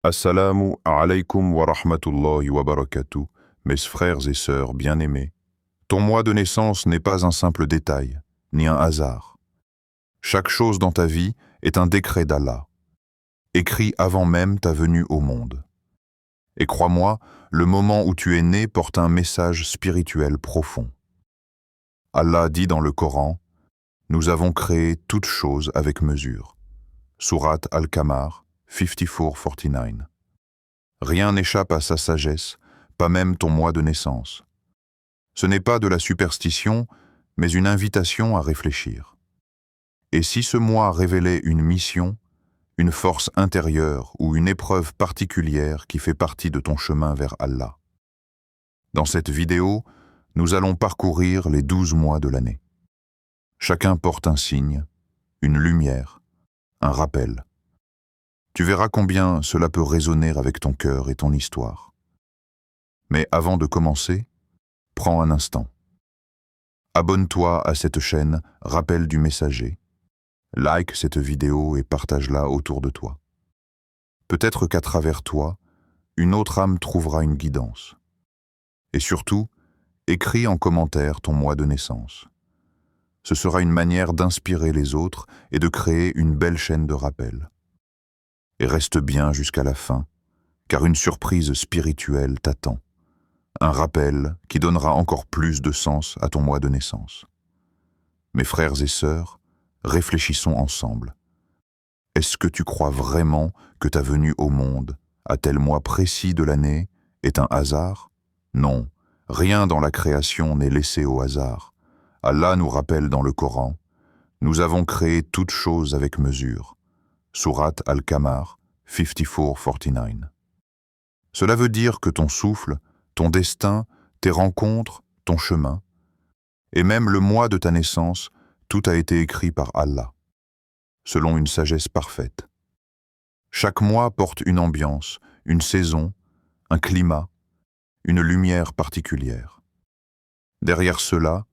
Assalamu alaikum wa rahmatullahi wa barakatuh, mes frères et sœurs bien-aimés. Ton mois de naissance n'est pas un simple détail, ni un hasard. Chaque chose dans ta vie est un décret d'Allah, écrit avant même ta venue au monde. Et crois-moi, le moment où tu es né porte un message spirituel profond. Allah dit dans le Coran, « Nous avons créé toutes choses avec mesure. » Sourate Al-Qamar, 54-49. Rien n'échappe à sa sagesse, pas même ton mois de naissance. Ce n'est pas de la superstition, mais une invitation à réfléchir. Et si ce mois révélait une mission, une force intérieure ou une épreuve particulière qui fait partie de ton chemin vers Allah? Dans cette vidéo, nous allons parcourir les 12 mois de l'année. Chacun porte un signe, une lumière, un rappel. Tu verras combien cela peut résonner avec ton cœur et ton histoire. Mais avant de commencer, prends un instant. Abonne-toi à cette chaîne Rappel du Messager. Like cette vidéo et partage-la autour de toi. Peut-être qu'à travers toi, une autre âme trouvera une guidance. Et surtout, écris en commentaire ton mois de naissance. Ce sera une manière d'inspirer les autres et de créer une belle chaîne de rappel. Et reste bien jusqu'à la fin, car une surprise spirituelle t'attend. Un rappel qui donnera encore plus de sens à ton mois de naissance. Mes frères et sœurs, réfléchissons ensemble. Est-ce que tu crois vraiment que ta venue au monde, à tel mois précis de l'année, est un hasard? Non, rien dans la création n'est laissé au hasard. Allah nous rappelle dans le Coran, « Nous avons créé toutes choses avec mesure. » Sourate Al-Qamar, 54-49. Cela veut dire que ton souffle, ton destin, tes rencontres, ton chemin, et même le mois de ta naissance, tout a été écrit par Allah, selon une sagesse parfaite. Chaque mois porte une ambiance, une saison, un climat, une lumière particulière. Derrière cela,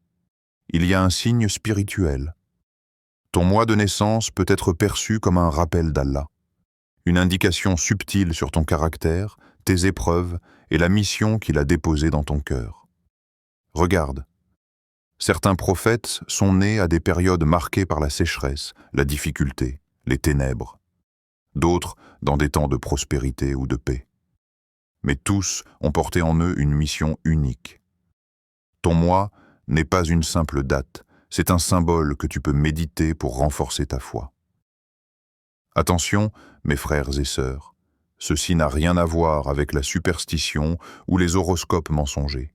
il y a un signe spirituel. Ton mois de naissance peut être perçu comme un rappel d'Allah, une indication subtile sur ton caractère, tes épreuves et la mission qu'il a déposée dans ton cœur. Regarde, certains prophètes sont nés à des périodes marquées par la sécheresse, la difficulté, les ténèbres. D'autres dans des temps de prospérité ou de paix. Mais tous ont porté en eux une mission unique. Ton mois n'est pas une simple date, c'est un symbole que tu peux méditer pour renforcer ta foi. Attention, mes frères et sœurs, ceci n'a rien à voir avec la superstition ou les horoscopes mensongers.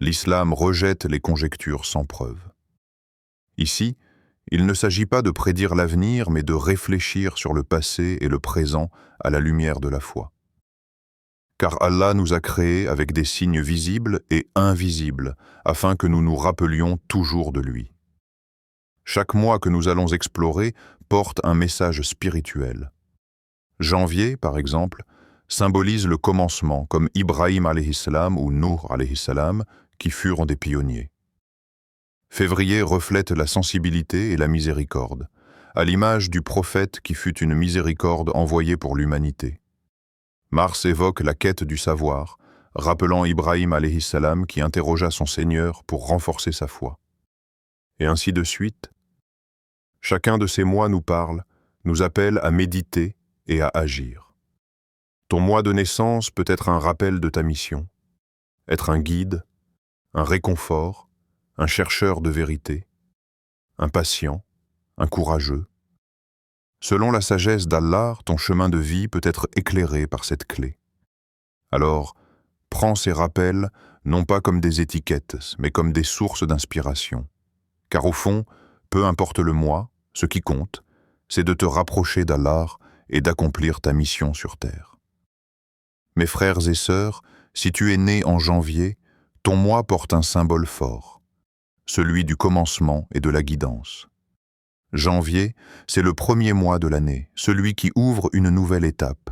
L'islam rejette les conjectures sans preuve. Ici, il ne s'agit pas de prédire l'avenir, mais de réfléchir sur le passé et le présent à la lumière de la foi. Car Allah nous a créés avec des signes visibles et invisibles, afin que nous nous rappelions toujours de lui. Chaque mois que nous allons explorer porte un message spirituel. Janvier, par exemple, symbolise le commencement, comme Ibrahim alayhi salam ou Nuh alayhi salam, qui furent des pionniers. Février reflète la sensibilité et la miséricorde, à l'image du prophète qui fut une miséricorde envoyée pour l'humanité. Mars évoque la quête du savoir, rappelant Ibrahim alayhi salam qui interrogea son Seigneur pour renforcer sa foi. Et ainsi de suite. Chacun de ces mois nous parle, nous appelle à méditer et à agir. Ton mois de naissance peut être un rappel de ta mission, être un guide, un réconfort, un chercheur de vérité, un patient, un courageux. Selon la sagesse d'Allah, ton chemin de vie peut être éclairé par cette clé. Alors, prends ces rappels non pas comme des étiquettes, mais comme des sources d'inspiration. Car au fond, peu importe le mois, ce qui compte, c'est de te rapprocher d'Allah et d'accomplir ta mission sur terre. Mes frères et sœurs, si tu es né en janvier, ton mois porte un symbole fort, celui du commencement et de la guidance. Janvier, c'est le premier mois de l'année, celui qui ouvre une nouvelle étape,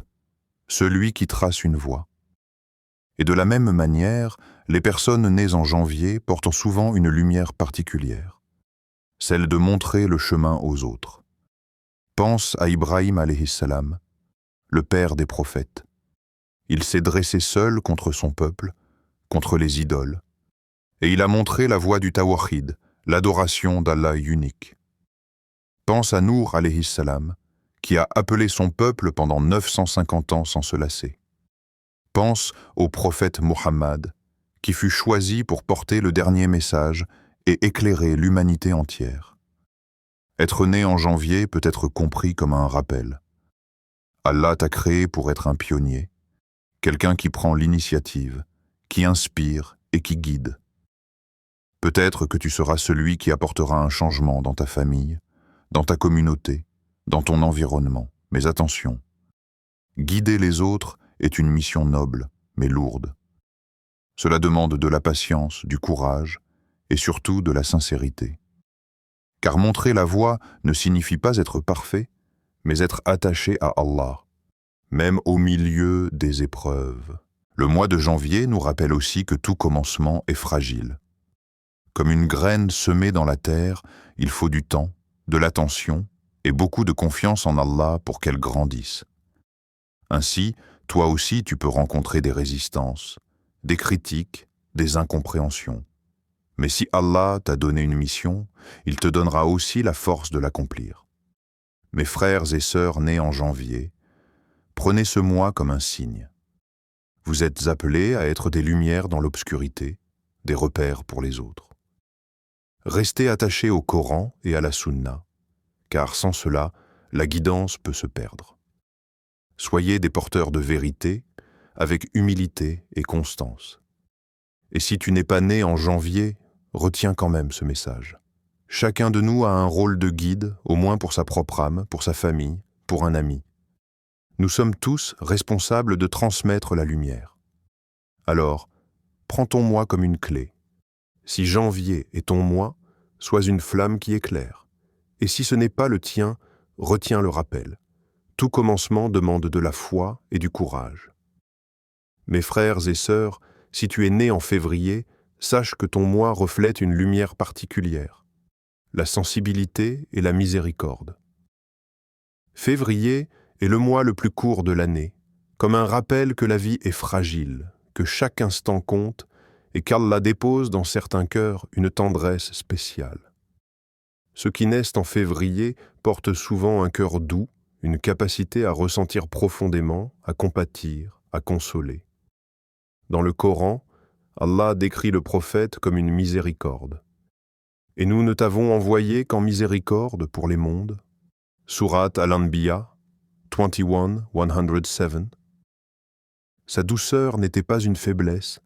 celui qui trace une voie. Et de la même manière, les personnes nées en janvier portent souvent une lumière particulière, celle de montrer le chemin aux autres. Pense à Ibrahim alayhi salam, le père des prophètes. Il s'est dressé seul contre son peuple, contre les idoles, et il a montré la voie du tawahid, l'adoration d'Allah unique. Pense à Nour alayhi salam, qui a appelé son peuple pendant 950 ans sans se lasser. Pense au prophète Muhammad, qui fut choisi pour porter le dernier message et éclairer l'humanité entière. Être né en janvier peut être compris comme un rappel. Allah t'a créé pour être un pionnier, quelqu'un qui prend l'initiative, qui inspire et qui guide. Peut-être que tu seras celui qui apportera un changement dans ta famille, dans ta communauté, dans ton environnement. Mais attention, guider les autres est une mission noble, mais lourde. Cela demande de la patience, du courage et surtout de la sincérité. Car montrer la voie ne signifie pas être parfait, mais être attaché à Allah, même au milieu des épreuves. Le mois de janvier nous rappelle aussi que tout commencement est fragile. Comme une graine semée dans la terre, il faut du temps, de l'attention et beaucoup de confiance en Allah pour qu'elle grandisse. Ainsi, toi aussi tu peux rencontrer des résistances, des critiques, des incompréhensions. Mais si Allah t'a donné une mission, il te donnera aussi la force de l'accomplir. Mes frères et sœurs nés en janvier, prenez ce mois comme un signe. Vous êtes appelés à être des lumières dans l'obscurité, des repères pour les autres. Restez attachés au Coran et à la Sunna, car sans cela, la guidance peut se perdre. Soyez des porteurs de vérité, avec humilité et constance. Et si tu n'es pas né en janvier, retiens quand même ce message. Chacun de nous a un rôle de guide, au moins pour sa propre âme, pour sa famille, pour un ami. Nous sommes tous responsables de transmettre la lumière. Alors, prends ton moi comme une clé. Si janvier est ton moi, sois une flamme qui éclaire. Et si ce n'est pas le tien, retiens le rappel. Tout commencement demande de la foi et du courage. Mes frères et sœurs, si tu es né en février, sache que ton moi reflète une lumière particulière, la sensibilité et la miséricorde. Février est le mois le plus court de l'année, comme un rappel que la vie est fragile, que chaque instant compte et qu'Allah dépose dans certains cœurs une tendresse spéciale. Ceux qui naissent en février portent souvent un cœur doux, une capacité à ressentir profondément, à compatir, à consoler. Dans le Coran, Allah décrit le prophète comme une miséricorde. Et nous ne t'avons envoyé qu'en miséricorde pour les mondes. Sourate Al-Anbiya, 21:107. Sa douceur n'était pas une faiblesse,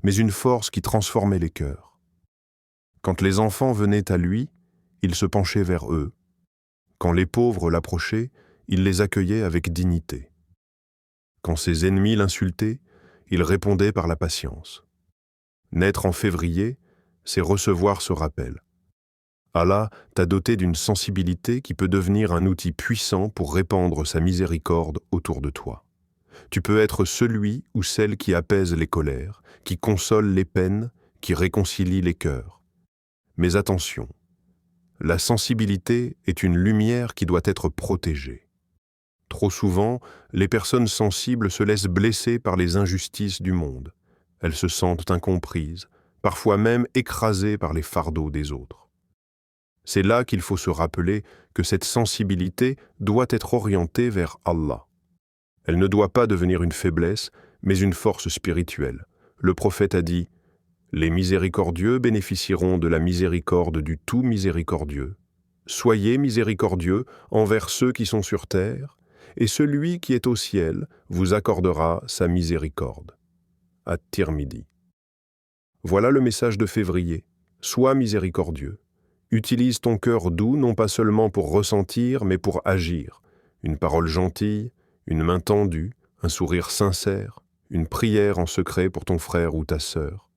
mais une force qui transformait les cœurs. Quand les enfants venaient à lui, il se penchait vers eux. Quand les pauvres l'approchaient, il les accueillait avec dignité. Quand ses ennemis l'insultaient, il répondait par la patience. Naître en février, c'est recevoir ce rappel. Allah t'a doté d'une sensibilité qui peut devenir un outil puissant pour répandre sa miséricorde autour de toi. Tu peux être celui ou celle qui apaise les colères, qui console les peines, qui réconcilie les cœurs. Mais attention, la sensibilité est une lumière qui doit être protégée. Trop souvent, les personnes sensibles se laissent blesser par les injustices du monde. Elles se sentent incomprises, parfois même écrasées par les fardeaux des autres. C'est là qu'il faut se rappeler que cette sensibilité doit être orientée vers Allah. Elle ne doit pas devenir une faiblesse, mais une force spirituelle. Le prophète a dit « Les miséricordieux bénéficieront de la miséricorde du tout miséricordieux. Soyez miséricordieux envers ceux qui sont sur terre, et celui qui est au ciel vous accordera sa miséricorde. » At-Tirmidhi. Voilà le message de février. Sois miséricordieux. Utilise ton cœur doux non pas seulement pour ressentir, mais pour agir. Une parole gentille, une main tendue, un sourire sincère, une prière en secret pour ton frère ou ta sœur.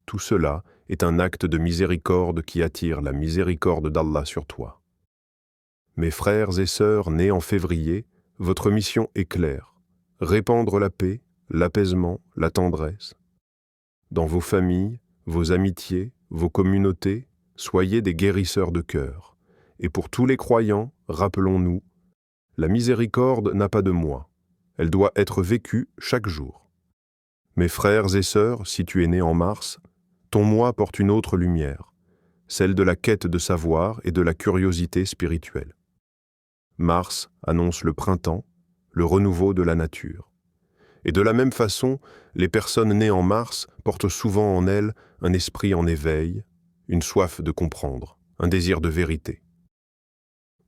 Tout cela est un acte de miséricorde qui attire la miséricorde d'Allah sur toi. Mes frères et sœurs nés en février, votre mission est claire. Répandre la paix, l'apaisement, la tendresse. Dans vos familles, vos amitiés, vos communautés, soyez des guérisseurs de cœur. Et pour tous les croyants, rappelons-nous, la miséricorde n'a pas de moi. Elle doit être vécue chaque jour. Mes frères et sœurs, si tu es né en mars, ton moi porte une autre lumière, celle de la quête de savoir et de la curiosité spirituelle. Mars annonce le printemps, le renouveau de la nature. Et de la même façon, les personnes nées en mars portent souvent en elles un esprit en éveil, une soif de comprendre, un désir de vérité.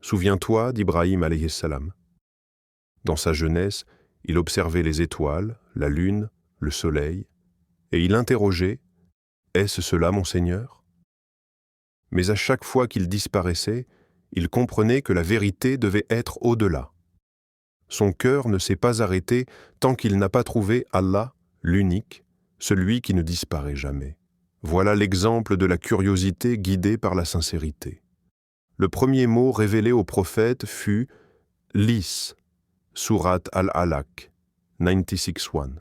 Souviens-toi d'Ibrahim alayhi salam. Dans sa jeunesse, il observait les étoiles, la lune, le soleil, et il interrogeait « Est-ce cela, mon Seigneur ?» Mais à chaque fois qu'il disparaissait, il comprenait que la vérité devait être au-delà. Son cœur ne s'est pas arrêté tant qu'il n'a pas trouvé Allah, l'unique, celui qui ne disparaît jamais. Voilà l'exemple de la curiosité guidée par la sincérité. Le premier mot révélé au prophète fut « Lis », Surat Al-Alaq, 96:1.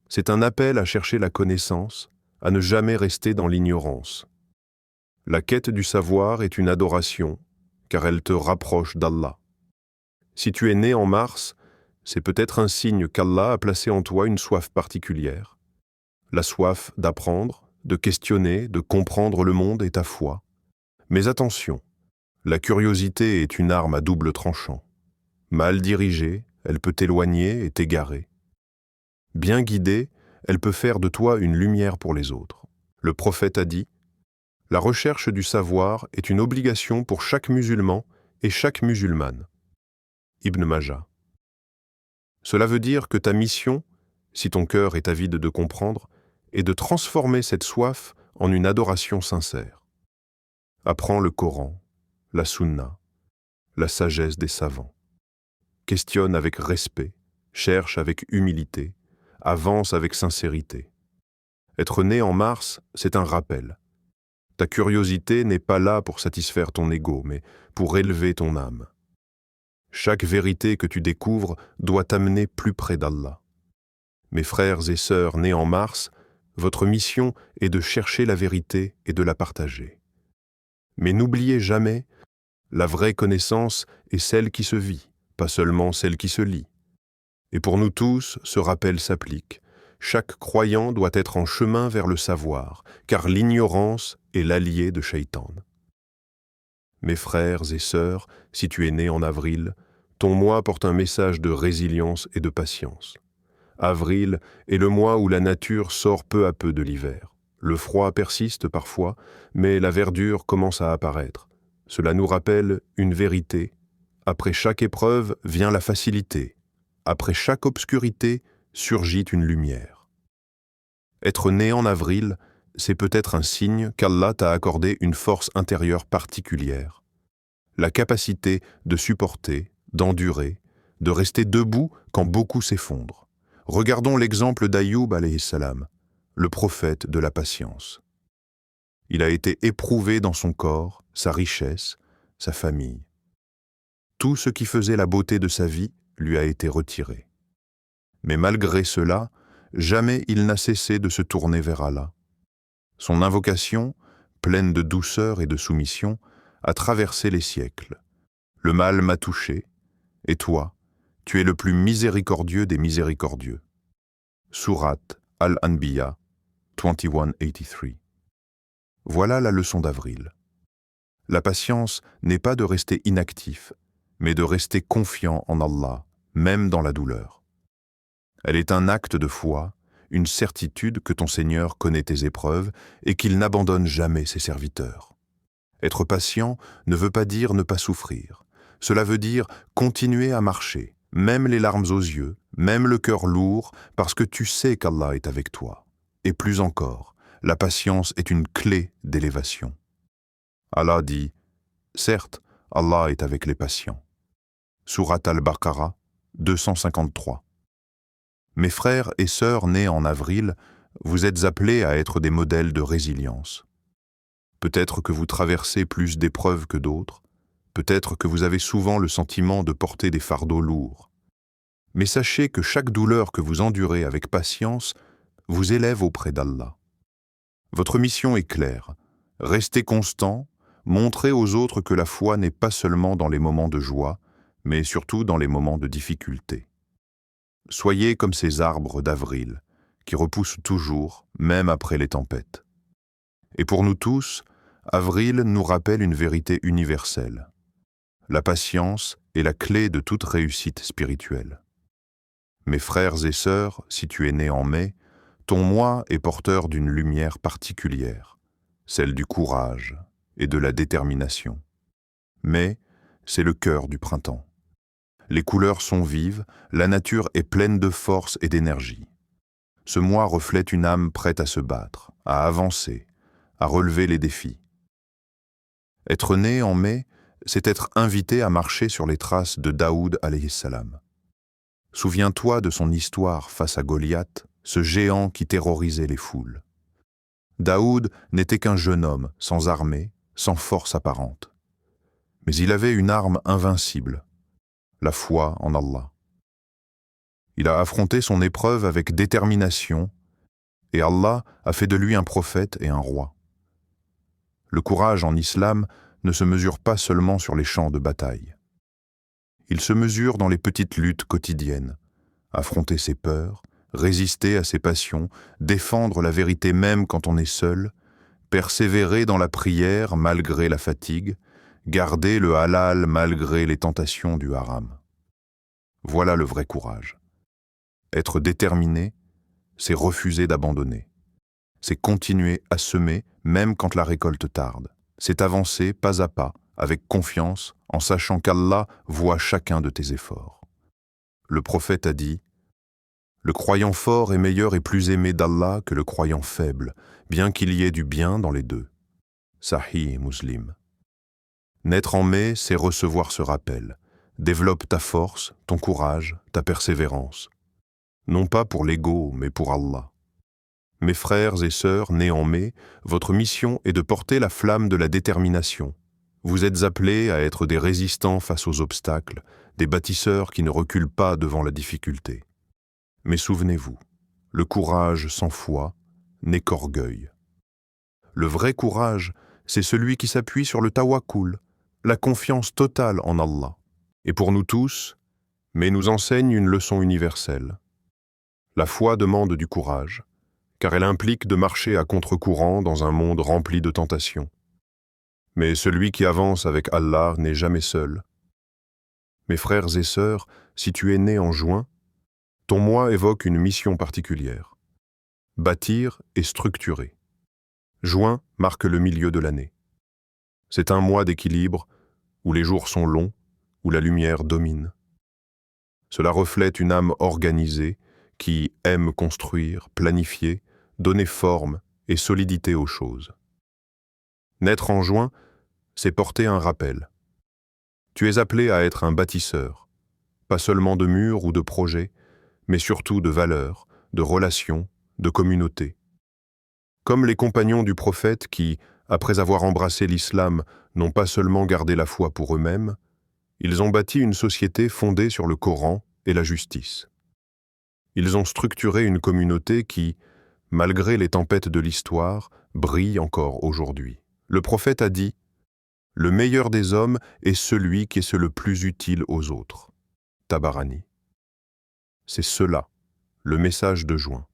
C'est un appel à chercher la connaissance, à ne jamais rester dans l'ignorance. La quête du savoir est une adoration, car elle te rapproche d'Allah. Si tu es né en mars, c'est peut-être un signe qu'Allah a placé en toi une soif particulière. La soif d'apprendre, de questionner, de comprendre le monde et ta foi. Mais attention, la curiosité est une arme à double tranchant. Mal dirigée, elle peut t'éloigner et t'égarer. Bien guidée, elle peut faire de toi une lumière pour les autres. Le prophète a dit « La recherche du savoir est une obligation pour chaque musulman et chaque musulmane. » Ibn Majah. Cela veut dire que ta mission, si ton cœur est avide de comprendre, est de transformer cette soif en une adoration sincère. Apprends le Coran, la Sunna, la sagesse des savants. Questionne avec respect, cherche avec humilité, avance avec sincérité. Être né en mars, c'est un rappel. Ta curiosité n'est pas là pour satisfaire ton ego, mais pour élever ton âme. Chaque vérité que tu découvres doit t'amener plus près d'Allah. Mes frères et sœurs nés en mars, votre mission est de chercher la vérité et de la partager. Mais n'oubliez jamais, la vraie connaissance est celle qui se vit, pas seulement celle qui se lit. Et pour nous tous, ce rappel s'applique. Chaque croyant doit être en chemin vers le savoir, car l'ignorance est l'allié de Shaitan. Mes frères et sœurs, si tu es né en avril, ton mois porte un message de résilience et de patience. Avril est le mois où la nature sort peu à peu de l'hiver. Le froid persiste parfois, mais la verdure commence à apparaître. Cela nous rappelle une vérité. Après chaque épreuve vient la facilité. Après chaque obscurité surgit une lumière. Être né en avril, c'est peut-être un signe qu'Allah t'a accordé une force intérieure particulière. La capacité de supporter, d'endurer, de rester debout quand beaucoup s'effondrent. Regardons l'exemple d'Ayoub alayhi salam, le prophète de la patience. Il a été éprouvé dans son corps, sa richesse, sa famille. Tout ce qui faisait la beauté de sa vie lui a été retiré. Mais malgré cela, jamais il n'a cessé de se tourner vers Allah. Son invocation, pleine de douceur et de soumission, a traversé les siècles. Le mal m'a touché, et toi, tu es le plus miséricordieux des miséricordieux. Surat Al-Anbiya 2183. Voilà la leçon d'avril. La patience n'est pas de rester inactif, mais de rester confiant en Allah, même dans la douleur. Elle est un acte de foi, une certitude que ton Seigneur connaît tes épreuves et qu'il n'abandonne jamais ses serviteurs. Être patient ne veut pas dire ne pas souffrir. Cela veut dire continuer à marcher, même les larmes aux yeux, même le cœur lourd, parce que tu sais qu'Allah est avec toi. Et plus encore, la patience est une clé d'élévation. Allah dit, certes, Allah est avec les patients. Surat Al-Baqarah 253. Mes frères et sœurs nés en avril, vous êtes appelés à être des modèles de résilience. Peut-être que vous traversez plus d'épreuves que d'autres, peut-être que vous avez souvent le sentiment de porter des fardeaux lourds. Mais sachez que chaque douleur que vous endurez avec patience vous élève auprès d'Allah. Votre mission est claire, restez constant, montrez aux autres que la foi n'est pas seulement dans les moments de joie, mais surtout dans les moments de difficulté. Soyez comme ces arbres d'avril, qui repoussent toujours, même après les tempêtes. Et pour nous tous, avril nous rappelle une vérité universelle. La patience est la clé de toute réussite spirituelle. Mes frères et sœurs, si tu es né en mai, ton mois est porteur d'une lumière particulière, celle du courage et de la détermination. Mai, c'est le cœur du printemps. Les couleurs sont vives, la nature est pleine de force et d'énergie. Ce mois reflète une âme prête à se battre, à avancer, à relever les défis. Être né en mai, c'est être invité à marcher sur les traces de Daoud alayhi salam. Souviens-toi de son histoire face à Goliath, ce géant qui terrorisait les foules. Daoud n'était qu'un jeune homme, sans armée, sans force apparente. Mais il avait une arme invincible, la foi en Allah. Il a affronté son épreuve avec détermination, et Allah a fait de lui un prophète et un roi. Le courage en islam ne se mesure pas seulement sur les champs de bataille. Il se mesure dans les petites luttes quotidiennes, affronter ses peurs, résister à ses passions, défendre la vérité même quand on est seul, persévérer dans la prière malgré la fatigue, garder le halal malgré les tentations du haram. Voilà le vrai courage. Être déterminé, c'est refuser d'abandonner. C'est continuer à semer même quand la récolte tarde. C'est avancer pas à pas, avec confiance, en sachant qu'Allah voit chacun de tes efforts. Le prophète a dit « Le croyant fort est meilleur et plus aimé d'Allah que le croyant faible, bien qu'il y ait du bien dans les deux. » Sahih Muslim. Naître en mai, c'est recevoir ce rappel. Développe ta force, ton courage, ta persévérance. Non pas pour l'ego, mais pour Allah. Mes frères et sœurs nés en mai, votre mission est de porter la flamme de la détermination. Vous êtes appelés à être des résistants face aux obstacles, des bâtisseurs qui ne reculent pas devant la difficulté. Mais souvenez-vous, le courage sans foi n'est qu'orgueil. Le vrai courage, c'est celui qui s'appuie sur le tawakkul, la confiance totale en Allah. Et pour nous tous, mais nous enseigne une leçon universelle. La foi demande du courage, car elle implique de marcher à contre-courant dans un monde rempli de tentations. Mais celui qui avance avec Allah n'est jamais seul. Mes frères et sœurs, si tu es né en juin, ton mois évoque une mission particulière. Bâtir et structurer. Juin marque le milieu de l'année. C'est un mois d'équilibre, où les jours sont longs, où la lumière domine. Cela reflète une âme organisée qui aime construire, planifier, donner forme et solidité aux choses. Naître en juin, c'est porter un rappel. Tu es appelé à être un bâtisseur, pas seulement de murs ou de projets, mais surtout de valeurs, de relations, de communautés. Comme les compagnons du prophète qui, après avoir embrassé l'islam, n'ont pas seulement gardé la foi pour eux-mêmes, ils ont bâti une société fondée sur le Coran et la justice. Ils ont structuré une communauté qui, malgré les tempêtes de l'histoire, brille encore aujourd'hui. Le prophète a dit « Le meilleur des hommes est celui qui est le plus utile aux autres. » Tabarani. C'est cela, le message de juin.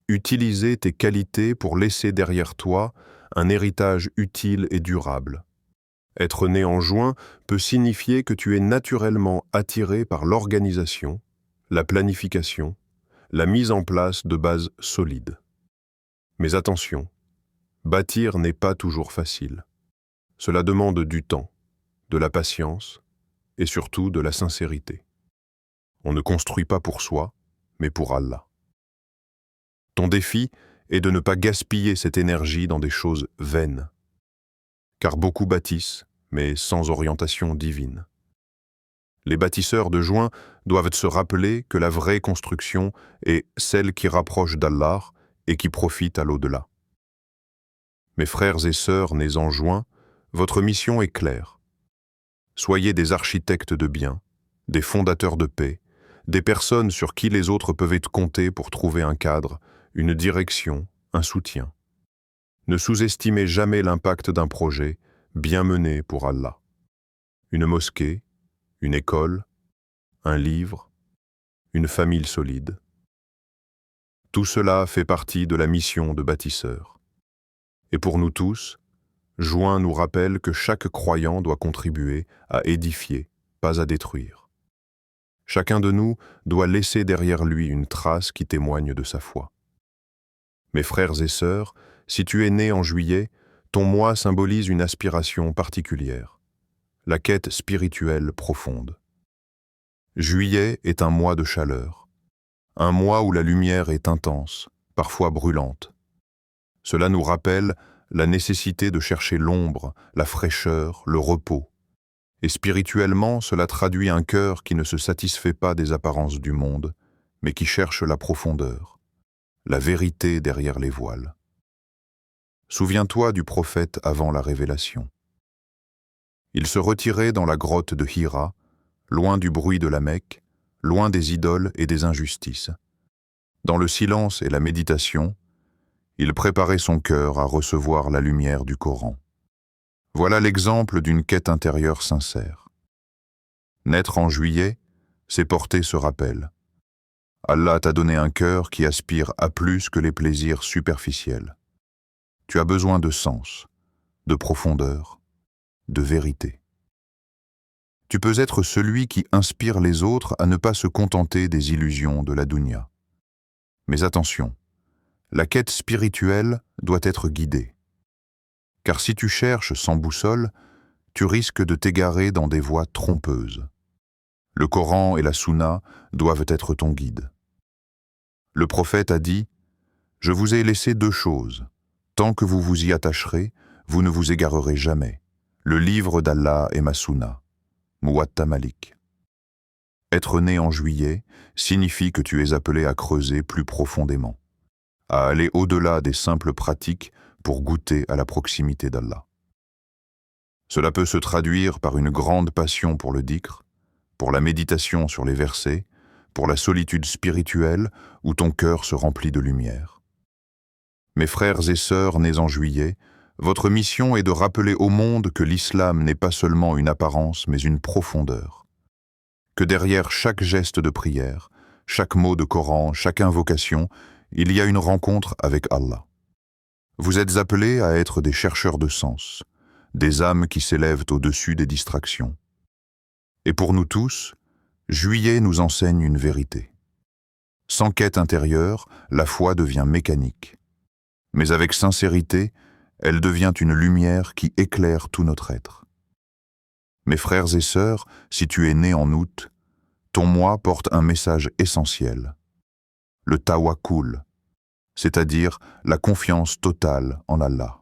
Utiliser tes qualités pour laisser derrière toi un héritage utile et durable. Être né en juin peut signifier que tu es naturellement attiré par l'organisation, la planification, la mise en place de bases solides. Mais attention, bâtir n'est pas toujours facile. Cela demande du temps, de la patience et surtout de la sincérité. On ne construit pas pour soi, mais pour Allah. Ton défi est de ne pas gaspiller cette énergie dans des choses vaines. Car beaucoup bâtissent, mais sans orientation divine. Les bâtisseurs de juin doivent se rappeler que la vraie construction est celle qui rapproche d'Allah et qui profite à l'au-delà. Mes frères et sœurs nés en juin, votre mission est claire. Soyez des architectes de bien, des fondateurs de paix, des personnes sur qui les autres peuvent compter pour trouver un cadre, une direction, un soutien. Ne sous-estimez jamais l'impact d'un projet bien mené pour Allah. Une mosquée, une école, un livre, une famille solide. Tout cela fait partie de la mission de bâtisseur. Et pour nous tous, Juin nous rappelle que chaque croyant doit contribuer à édifier, pas à détruire. Chacun de nous doit laisser derrière lui une trace qui témoigne de sa foi. Mes frères et sœurs, si tu es né en juillet, ton mois symbolise une aspiration particulière, la quête spirituelle profonde. Juillet est un mois de chaleur, un mois où la lumière est intense, parfois brûlante. Cela nous rappelle la nécessité de chercher l'ombre, la fraîcheur, le repos. Et spirituellement, cela traduit un cœur qui ne se satisfait pas des apparences du monde, mais qui cherche la profondeur, la vérité derrière les voiles. Souviens-toi du prophète avant la révélation. Il se retirait dans la grotte de Hira, loin du bruit de la Mecque, loin des idoles et des injustices. Dans le silence et la méditation, il préparait son cœur à recevoir la lumière du Coran. Voilà l'exemple d'une quête intérieure sincère. Naître en juillet, c'est porter ce rappel. Allah t'a donné un cœur qui aspire à plus que les plaisirs superficiels. Tu as besoin de sens, de profondeur, de vérité. Tu peux être celui qui inspire les autres à ne pas se contenter des illusions de la dunya. Mais attention, la quête spirituelle doit être guidée. Car si tu cherches sans boussole, tu risques de t'égarer dans des voies trompeuses. Le Coran et la Sunna doivent être ton guide. Le prophète a dit « Je vous ai laissé 2 choses. Tant que vous vous y attacherez, vous ne vous égarerez jamais. Le livre d'Allah et ma Sunna. » Muwatta Malik. Être né en juillet signifie que tu es appelé à creuser plus profondément, à aller au-delà des simples pratiques pour goûter à la proximité d'Allah. Cela peut se traduire par une grande passion pour le dhikr, pour la méditation sur les versets, pour la solitude spirituelle où ton cœur se remplit de lumière. Mes frères et sœurs nés en juillet, votre mission est de rappeler au monde que l'islam n'est pas seulement une apparence mais une profondeur. Que derrière chaque geste de prière, chaque mot de Coran, chaque invocation, il y a une rencontre avec Allah. Vous êtes appelés à être des chercheurs de sens, des âmes qui s'élèvent au-dessus des distractions. Et pour nous tous, juillet nous enseigne une vérité. Sans quête intérieure, la foi devient mécanique. Mais avec sincérité, elle devient une lumière qui éclaire tout notre être. Mes frères et sœurs, si tu es né en août, ton mois porte un message essentiel. Le tawakkul, c'est-à-dire la confiance totale en Allah.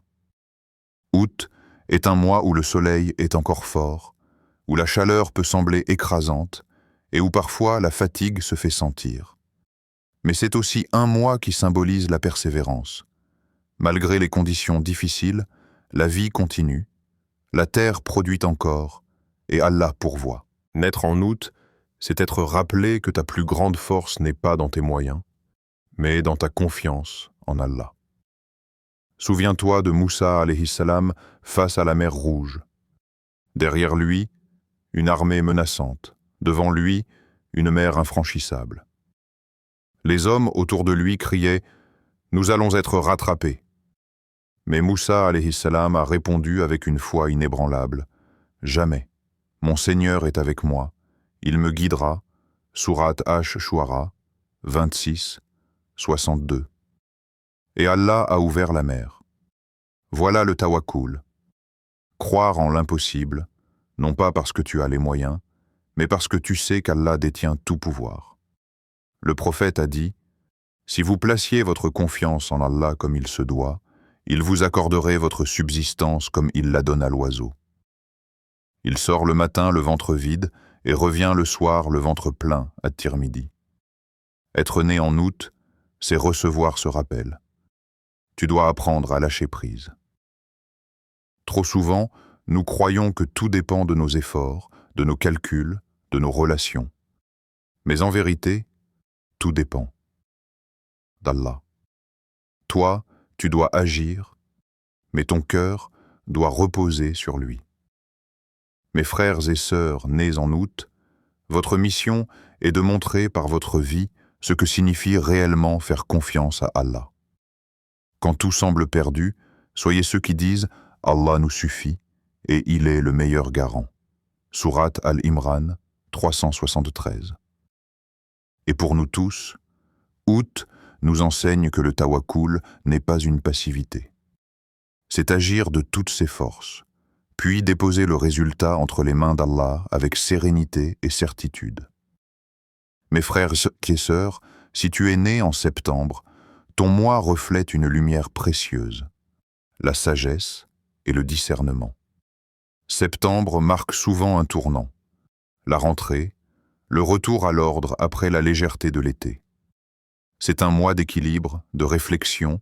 Août est un mois où le soleil est encore fort, où la chaleur peut sembler écrasante et où parfois la fatigue se fait sentir. Mais c'est aussi un mois qui symbolise la persévérance. Malgré les conditions difficiles, la vie continue, la terre produit encore, et Allah pourvoit. Naître en août, c'est être rappelé que ta plus grande force n'est pas dans tes moyens, mais dans ta confiance en Allah. Souviens-toi de Moussa alayhi salam face à la mer Rouge. Derrière lui, une armée menaçante. Devant lui, une mer infranchissable. Les hommes autour de lui criaient « Nous allons être rattrapés ». Mais Moussa alayhi salam a répondu avec une foi inébranlable « Jamais. Mon Seigneur est avec moi. Il me guidera. » Sourate Ash-Shuara, 26, 62. Et Allah a ouvert la mer. Voilà le tawakkul. Croire en l'impossible, non pas parce que tu as les moyens, mais parce que tu sais qu'Allah détient tout pouvoir. Le prophète a dit « Si vous placiez votre confiance en Allah comme il se doit, il vous accorderait votre subsistance comme il la donne à l'oiseau. Il sort le matin le ventre vide et revient le soir le ventre plein à Tirmidhi. Être né en août, c'est recevoir ce rappel. Tu dois apprendre à lâcher prise. Trop souvent, nous croyons que tout dépend de nos efforts, de nos calculs, de nos relations. Mais en vérité, tout dépend d'Allah. Toi, tu dois agir, mais ton cœur doit reposer sur lui. Mes frères et sœurs nés en août, Votre mission est de montrer par votre vie ce que signifie réellement faire confiance à Allah. Quand tout semble perdu, soyez ceux qui disent « Allah nous suffit et il est le meilleur garant ». Sourate Al-Imran 373. Et pour nous tous, Août nous enseigne que le tawakkul n'est pas une passivité. C'est agir de toutes ses forces, puis déposer le résultat entre les mains d'Allah avec sérénité et certitude. Mes frères et sœurs, si tu es né en septembre, ton mois reflète une lumière précieuse, la sagesse et le discernement. Septembre marque souvent un tournant, la rentrée, le retour à l'ordre après la légèreté de l'été. C'est un mois d'équilibre, de réflexion,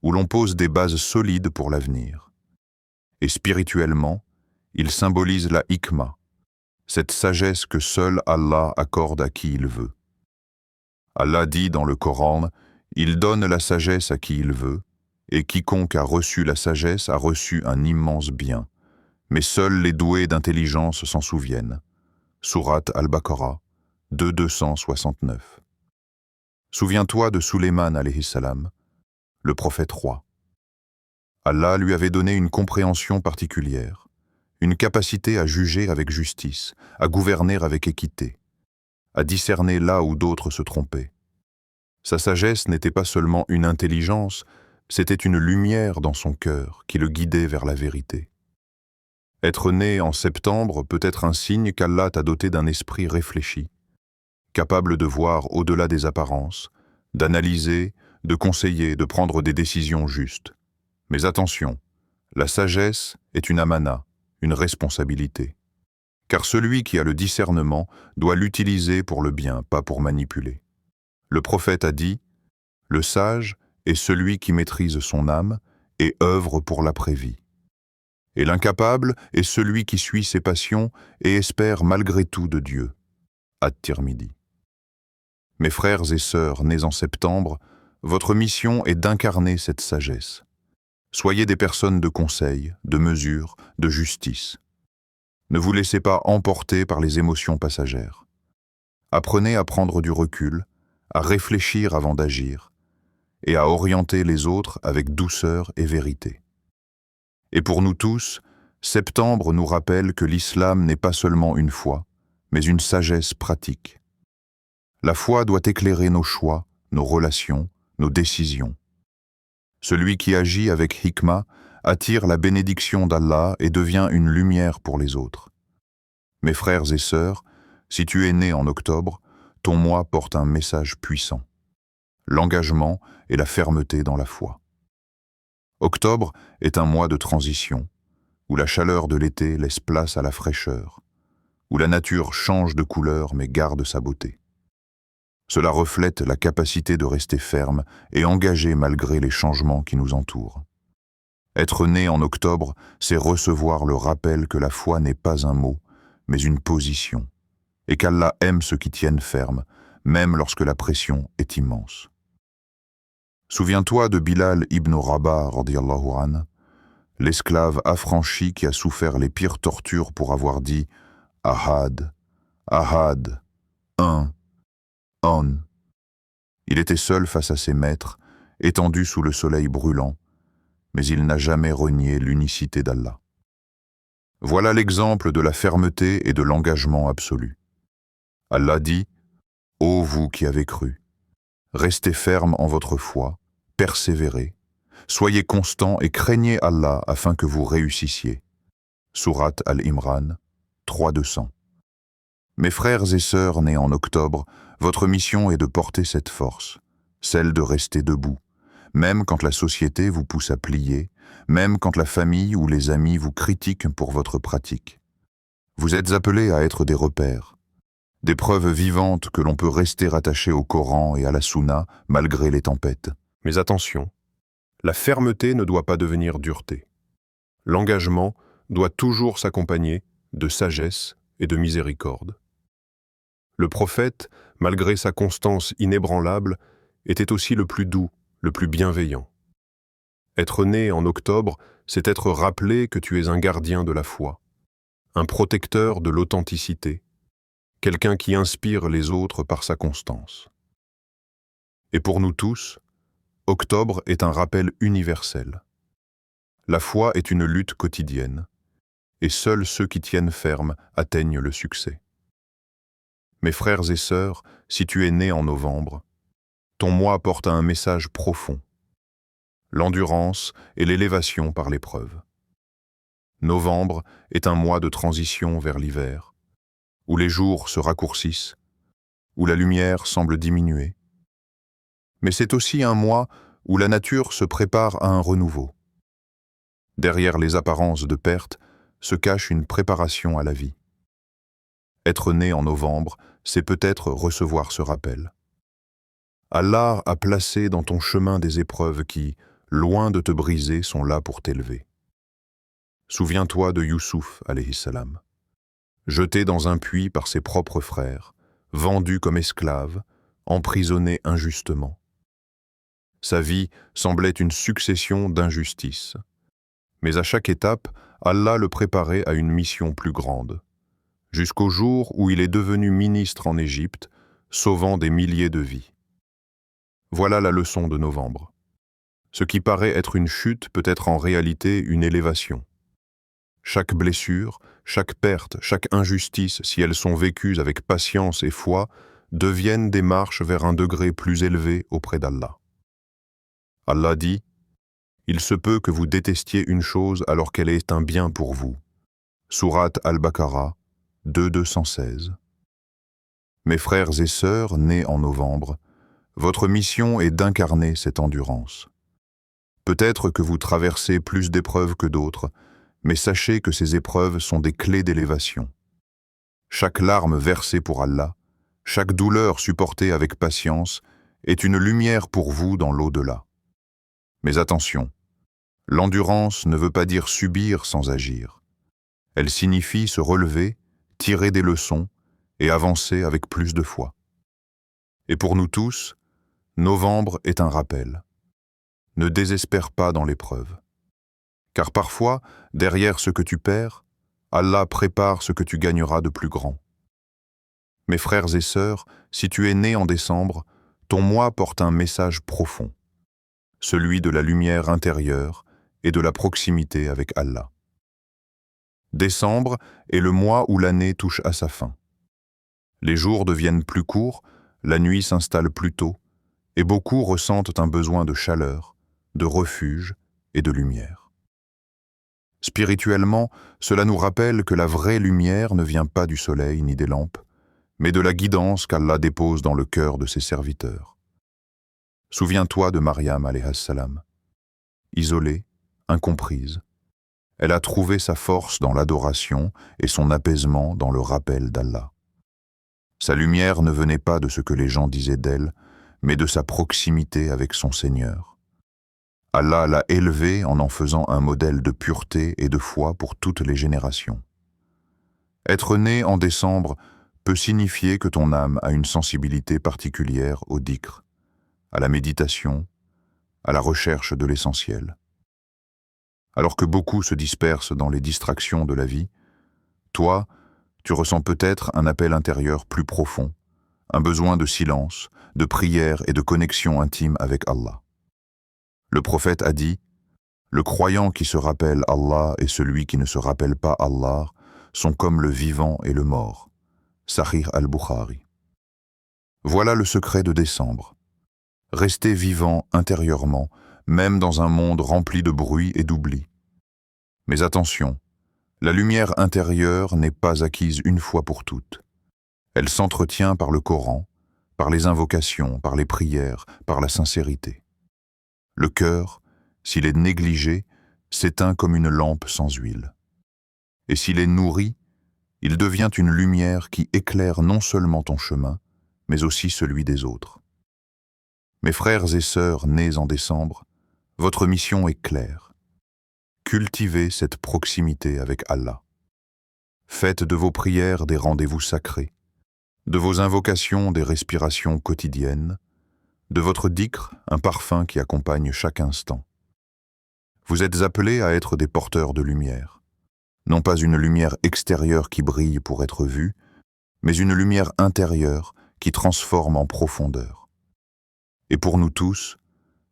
où l'on pose des bases solides pour l'avenir. Et spirituellement, il symbolise la hikma, cette sagesse que seul Allah accorde à qui il veut. Allah dit dans le Coran, « Il donne la sagesse à qui il veut, et quiconque a reçu la sagesse a reçu un immense bien, mais seuls les doués d'intelligence s'en souviennent. » Sourate Al-Baqarah 269. Souviens-toi de Sulayman alayhi salam, le prophète roi. Allah lui avait donné une compréhension particulière, une capacité à juger avec justice, à gouverner avec équité, à discerner là où d'autres se trompaient. Sa sagesse n'était pas seulement une intelligence, c'était une lumière dans son cœur qui le guidait vers la vérité. Être né en septembre peut être un signe qu'Allah t'a doté d'un esprit réfléchi, capable de voir au-delà des apparences, d'analyser, de conseiller, de prendre des décisions justes. Mais attention, la sagesse est une amana, une responsabilité. Car celui qui a le discernement doit l'utiliser pour le bien, pas pour manipuler. Le prophète a dit « Le sage est celui qui maîtrise son âme et œuvre pour l'après-vie. Et l'incapable est celui qui suit ses passions et espère malgré tout de Dieu. » At-Tirmidhi. Mes frères et sœurs nés en septembre, votre mission est d'incarner cette sagesse. Soyez des personnes de conseil, de mesure, de justice. Ne vous laissez pas emporter par les émotions passagères. Apprenez à prendre du recul, à réfléchir avant d'agir, et à orienter les autres avec douceur et vérité. Et pour nous tous, septembre nous rappelle que l'islam n'est pas seulement une foi, mais une sagesse pratique. La foi doit éclairer nos choix, nos relations, nos décisions. Celui qui agit avec hikma attire la bénédiction d'Allah et devient une lumière pour les autres. Mes frères et sœurs, si tu es né en octobre, ton mois porte un message puissant. L'engagement et la fermeté dans la foi. Octobre est un mois de transition, où la chaleur de l'été laisse place à la fraîcheur, où la nature change de couleur mais garde sa beauté. Cela reflète la capacité de rester ferme et engagé malgré les changements qui nous entourent. Être né en octobre, c'est recevoir le rappel que la foi n'est pas un mot, mais une position, et qu'Allah aime ceux qui tiennent ferme, même lorsque la pression est immense. Souviens-toi de Bilal ibn Rabah, radiyallahu anhu, l'esclave affranchi qui a souffert les pires tortures pour avoir dit « Ahad, Ahad, un ». Il était seul face à ses maîtres, étendu sous le soleil brûlant, mais il n'a jamais renié l'unicité d'Allah. Voilà l'exemple de la fermeté et de l'engagement absolu. Allah dit « Ô vous qui avez cru, restez fermes en votre foi, persévérez, soyez constants et craignez Allah afin que vous réussissiez. » Sourate Al-Imran 3:200. Mes frères et sœurs nés en octobre, votre mission est de porter cette force, celle de rester debout, même quand la société vous pousse à plier, même quand la famille ou les amis vous critiquent pour votre pratique. Vous êtes appelés à être des repères, des preuves vivantes que l'on peut rester attaché au Coran et à la Sunna malgré les tempêtes. Mais attention, la fermeté ne doit pas devenir dureté. L'engagement doit toujours s'accompagner de sagesse et de miséricorde. Le prophète, malgré sa constance inébranlable, était aussi le plus doux, le plus bienveillant. Être né en octobre, c'est être rappelé que tu es un gardien de la foi, un protecteur de l'authenticité, quelqu'un qui inspire les autres par sa constance. Et pour nous tous, octobre est un rappel universel. La foi est une lutte quotidienne, et seuls ceux qui tiennent ferme atteignent le succès. Mes frères et sœurs, si tu es né en novembre, ton mois porte un message profond, l'endurance et l'élévation par l'épreuve. Novembre est un mois de transition vers l'hiver, où les jours se raccourcissent, où la lumière semble diminuer. Mais c'est aussi un mois où la nature se prépare à un renouveau. Derrière les apparences de perte se cache une préparation à la vie. Être né en novembre, c'est peut-être recevoir ce rappel. Allah a placé dans ton chemin des épreuves qui, loin de te briser, sont là pour t'élever. Souviens-toi de Youssouf, alayhi salam. Jeté dans un puits par ses propres frères, vendu comme esclave, emprisonné injustement. Sa vie semblait une succession d'injustices. Mais à chaque étape, Allah le préparait à une mission plus grande, jusqu'au jour où il est devenu ministre en Égypte, sauvant des milliers de vies. Voilà la leçon de novembre. Ce qui paraît être une chute peut être en réalité une élévation. Chaque blessure, chaque perte, chaque injustice, si elles sont vécues avec patience et foi, deviennent des marches vers un degré plus élevé auprès d'Allah. Allah dit: « Il se peut que vous détestiez une chose alors qu'elle est un bien pour vous. » Sourate Al-Baqarah 2:216. Mes frères et sœurs nés en novembre, votre mission est d'incarner cette endurance. Peut-être que vous traversez plus d'épreuves que d'autres, mais sachez que ces épreuves sont des clés d'élévation. Chaque larme versée pour Allah, chaque douleur supportée avec patience est une lumière pour vous dans l'au-delà. Mais attention, l'endurance ne veut pas dire subir sans agir. Elle signifie se relever, tirer des leçons et avancer avec plus de foi. Et pour nous tous, novembre est un rappel. Ne désespère pas dans l'épreuve. Car parfois, derrière ce que tu perds, Allah prépare ce que tu gagneras de plus grand. Mes frères et sœurs, si tu es né en décembre, ton mois porte un message profond, celui de la lumière intérieure et de la proximité avec Allah. Décembre est le mois où l'année touche à sa fin. Les jours deviennent plus courts, la nuit s'installe plus tôt, et beaucoup ressentent un besoin de chaleur, de refuge et de lumière. Spirituellement, cela nous rappelle que la vraie lumière ne vient pas du soleil ni des lampes, mais de la guidance qu'Allah dépose dans le cœur de ses serviteurs. Souviens-toi de Maryam alayha salam. Isolée, incomprise, elle a trouvé sa force dans l'adoration et son apaisement dans le rappel d'Allah. Sa lumière ne venait pas de ce que les gens disaient d'elle, mais de sa proximité avec son Seigneur. Allah l'a élevée en faisant un modèle de pureté et de foi pour toutes les générations. Être né en décembre peut signifier que ton âme a une sensibilité particulière au dhikr, à la méditation, à la recherche de l'essentiel. Alors que beaucoup se dispersent dans les distractions de la vie, toi, tu ressens peut-être un appel intérieur plus profond, un besoin de silence, de prière et de connexion intime avec Allah. Le prophète a dit: « Le croyant qui se rappelle Allah et celui qui ne se rappelle pas Allah sont comme le vivant et le mort. » Sahih al-Bukhari. Voilà le secret de décembre. Rester vivant intérieurement, même dans un monde rempli de bruit et d'oubli. Mais attention, la lumière intérieure n'est pas acquise une fois pour toutes. Elle s'entretient par le Coran, par les invocations, par les prières, par la sincérité. Le cœur, s'il est négligé, s'éteint comme une lampe sans huile. Et s'il est nourri, il devient une lumière qui éclaire non seulement ton chemin, mais aussi celui des autres. Mes frères et sœurs nés en décembre, votre mission est claire. Cultivez cette proximité avec Allah. Faites de vos prières des rendez-vous sacrés, de vos invocations des respirations quotidiennes, de votre dhikr un parfum qui accompagne chaque instant. Vous êtes appelés à être des porteurs de lumière, non pas une lumière extérieure qui brille pour être vue, mais une lumière intérieure qui transforme en profondeur. Et pour nous tous,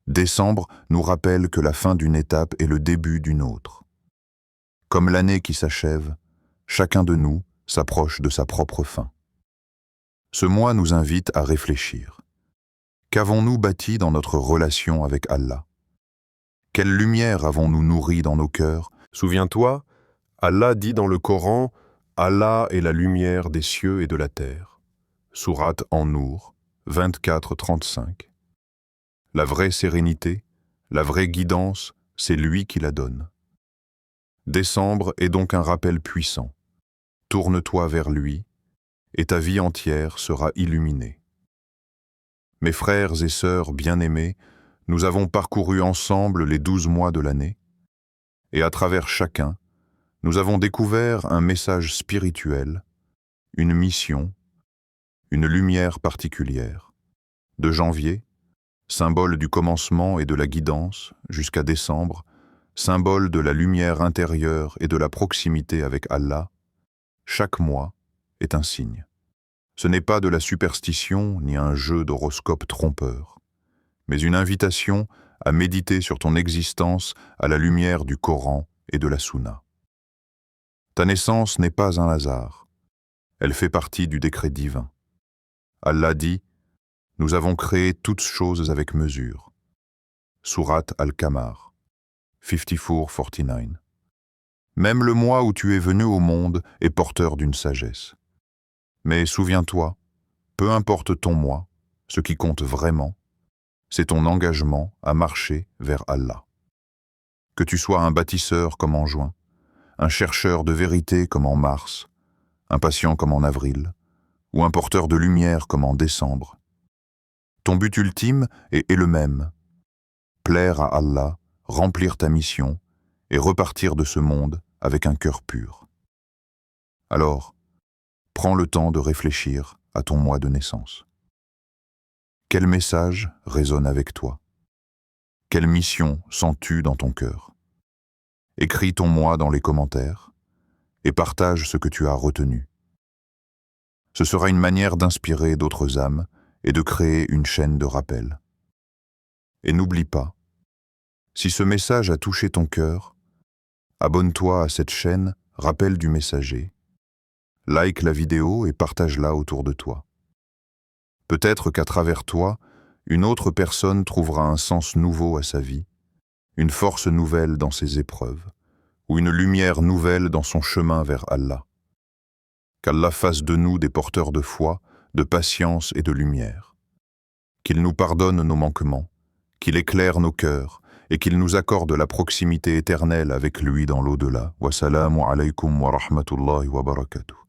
décembre nous rappelle que la fin d'une étape est le début d'une autre. Comme l'année qui s'achève, chacun de nous s'approche de sa propre fin. Ce mois nous invite à réfléchir. Qu'avons-nous bâti dans notre relation avec Allah? Quelle lumière avons-nous nourrie dans nos cœurs? Souviens-toi, Allah dit dans le Coran, « Allah est la lumière des cieux et de la terre ». Sourate An-Nour, 24-35. La vraie sérénité, la vraie guidance, c'est lui qui la donne. Décembre est donc un rappel puissant. Tourne-toi vers lui, et ta vie entière sera illuminée. Mes frères et sœurs bien-aimés, nous avons parcouru ensemble les 12 mois de l'année, et à travers chacun, nous avons découvert un message spirituel, une mission, une lumière particulière. De janvier, symbole du commencement et de la guidance, jusqu'à décembre, symbole de la lumière intérieure et de la proximité avec Allah, chaque mois est un signe. Ce n'est pas de la superstition ni un jeu d'horoscope trompeur, mais une invitation à méditer sur ton existence à la lumière du Coran et de la Sunna. Ta naissance n'est pas un hasard, elle fait partie du décret divin. Allah dit « Nous avons créé toutes choses avec mesure ». Sourate Al-Qamar, 54-49. Même le mois où tu es venu au monde est porteur d'une sagesse. Mais souviens-toi, peu importe ton mois, ce qui compte vraiment, c'est ton engagement à marcher vers Allah. Que tu sois un bâtisseur comme en juin, un chercheur de vérité comme en mars, un patient comme en avril, ou un porteur de lumière comme en décembre. Ton but ultime est le même, plaire à Allah, remplir ta mission et repartir de ce monde avec un cœur pur. Alors, prends le temps de réfléchir à ton mois de naissance. Quel message résonne avec toi? Quelle mission sens-tu dans ton cœur? Écris ton mois dans les commentaires et partage ce que tu as retenu. Ce sera une manière d'inspirer d'autres âmes et de créer une chaîne de rappel. Et n'oublie pas, si ce message a touché ton cœur, abonne-toi à cette chaîne Rappel du Messager, like la vidéo et partage-la autour de toi. Peut-être qu'à travers toi, une autre personne trouvera un sens nouveau à sa vie, une force nouvelle dans ses épreuves, ou une lumière nouvelle dans son chemin vers Allah. Qu'Allah fasse de nous des porteurs de foi, de patience et de lumière. Qu'il nous pardonne nos manquements, qu'il éclaire nos cœurs et qu'il nous accorde la proximité éternelle avec lui dans l'au-delà. Wassalamu alaykum wa rahmatullahi wa barakatuh.